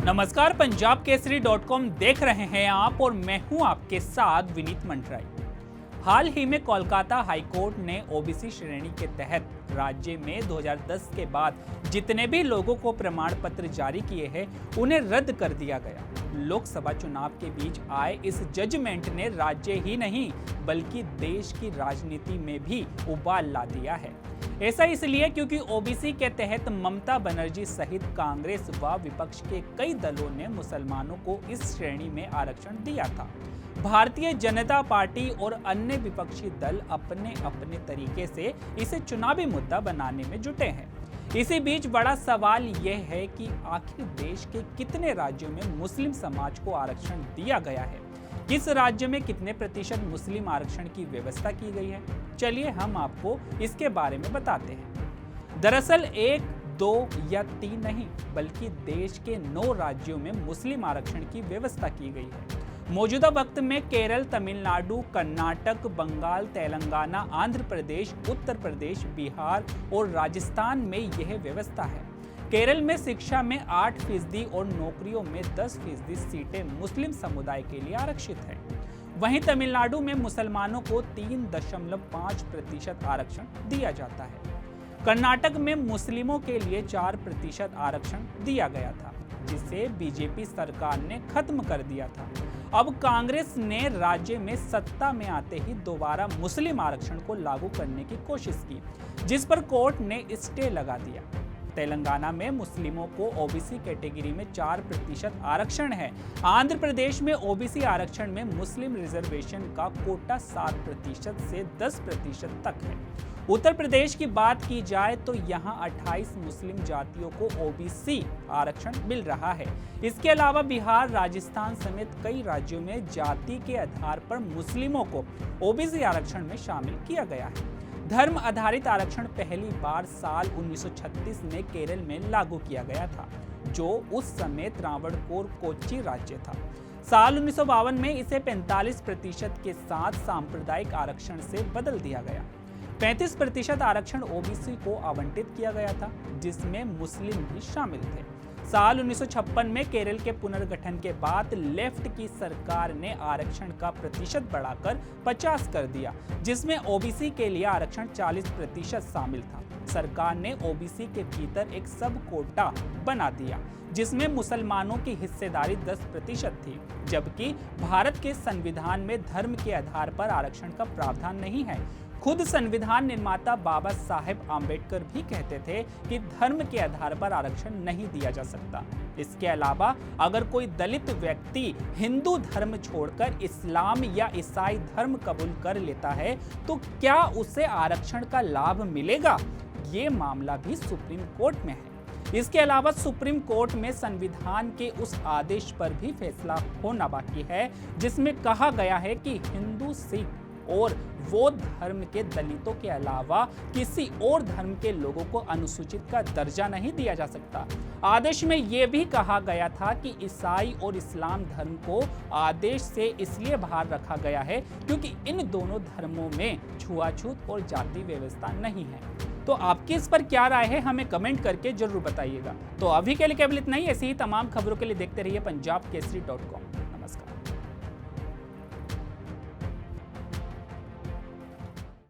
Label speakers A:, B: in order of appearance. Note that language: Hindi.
A: नमस्कार, पंजाब केसरी .com देख रहे हैं आप और मैं हूं आपके साथ विनीत मंटराई। हाल ही में कोलकाता हाईकोर्ट ने ओबीसी श्रेणी के तहत राज्य में 2010 के बाद जितने भी लोगों को प्रमाण पत्र जारी किए हैं उन्हें रद्द कर दिया गया। लोकसभा चुनाव के बीच आए इस जजमेंट ने राज्य ही नहीं बल्कि देश की राजनीति में भी उबाल ला दिया है। ऐसा इसलिए क्योंकि ओबीसी के तहत ममता बनर्जी सहित कांग्रेस व विपक्ष के कई दलों ने मुसलमानों को इस श्रेणी में आरक्षण दिया था। भारतीय जनता पार्टी और अन्य विपक्षी दल अपने अपने तरीके से इसे चुनावी मुद्दा बनाने में जुटे हैं। इसी बीच बड़ा सवाल यह है कि आखिर देश के कितने राज्यों में मुस्लिम समाज को आरक्षण दिया गया है, किस राज्य में कितने प्रतिशत मुस्लिम आरक्षण की व्यवस्था की गई है। चलिए हम आपको इसके बारे में बताते हैं। दरअसल 1, 2 या 3 नहीं बल्कि देश के 9 राज्यों में मुस्लिम आरक्षण की व्यवस्था की गई है। मौजूदा वक्त में केरल, तमिलनाडु, कर्नाटक, बंगाल, तेलंगाना, आंध्र प्रदेश, उत्तर प्रदेश, बिहार और राजस्थान में यह व्यवस्था है। केरल में शिक्षा में 8% और नौकरियों में 10% सीटें मुस्लिम समुदाय के लिए आरक्षित है। वहीं तमिलनाडु में मुसलमानों को 3.5% आरक्षण दिया जाता है। कर्नाटक में मुस्लिमों के लिए 4% आरक्षण दिया गया था, जिसे बीजेपी सरकार ने खत्म कर दिया था। अब कांग्रेस ने राज्य में सत्ता में आते ही दोबारा मुस्लिम आरक्षण को लागू करने की कोशिश की, जिस पर कोर्ट ने स्टे लगा दिया। तेलंगाना में मुस्लिमों को ओबीसी कैटेगरी में 4% आरक्षण है। आंध्र प्रदेश में ओबीसी आरक्षण में मुस्लिम रिजर्वेशन का कोटा 7% से 10% तक है। उत्तर प्रदेश की बात की जाए तो यहां 28 मुस्लिम जातियों को ओबीसी आरक्षण मिल रहा है। इसके अलावा बिहार, राजस्थान समेत कई राज्यों में जाति के आधार पर मुस्लिमों को ओबीसी आरक्षण में शामिल किया गया है। धर्म आधारित आरक्षण पहली बार साल 1936 में केरल में लागू किया गया था, जो उस समय त्रावणकोर कोच्चि राज्य था। साल 1952 में इसे 45% के साथ सांप्रदायिक आरक्षण से बदल दिया गया। 35% आरक्षण ओबीसी को आवंटित किया गया था, जिसमें मुस्लिम भी शामिल थे। साल 1956 में केरल के पुनर्गठन के बाद लेफ्ट की सरकार ने आरक्षण का प्रतिशत बढ़ाकर 50 कर दिया, जिसमें ओबीसी के लिए आरक्षण 40% शामिल था। सरकार ने ओबीसी के भीतर एक सब कोटा बना दिया, जिसमें मुसलमानों की हिस्सेदारी 10% थी, जबकि भारत के संविधान में धर्म के आधार पर आरक्षण का प्रावधान नहीं है। खुद संविधान निर्माता बाबा साहेब आम्बेडकर भी कहते थे कि धर्म के आधार पर आरक्षण नहीं दिया जा सकता। इसके अलावा अगर कोई दलित व्यक्ति हिंदू धर्म छोड़कर इस्लाम या ईसाई धर्म कबूल कर लेता है तो क्या उसे आरक्षण का लाभ मिलेगा? ये मामला भी सुप्रीम कोर्ट में है। इसके अलावा सुप्रीम कोर्ट में संविधान के उस आदेश पर भी फैसला होना बाकी है, जिसमें कहा गया है कि हिंदू, सिख और बौद्ध धर्म के दलितों के अलावा किसी और धर्म के लोगों को अनुसूचित का दर्जा नहीं दिया जा सकता। आदेश में यह भी कहा गया था कि ईसाई और इस्लाम धर्म को आदेश से इसलिए बाहर रखा गया है क्योंकि इन दोनों धर्मों में छुआछूत और जाति व्यवस्था नहीं है। तो आपकी इस पर क्या राय है, हमें कमेंट करके जरूर बताइएगा। तो अभी के लिए केवल इतना ही। ऐसी ही तमाम खबरों के लिए देखते रहिए पंजाब केसरी .com। नमस्कार।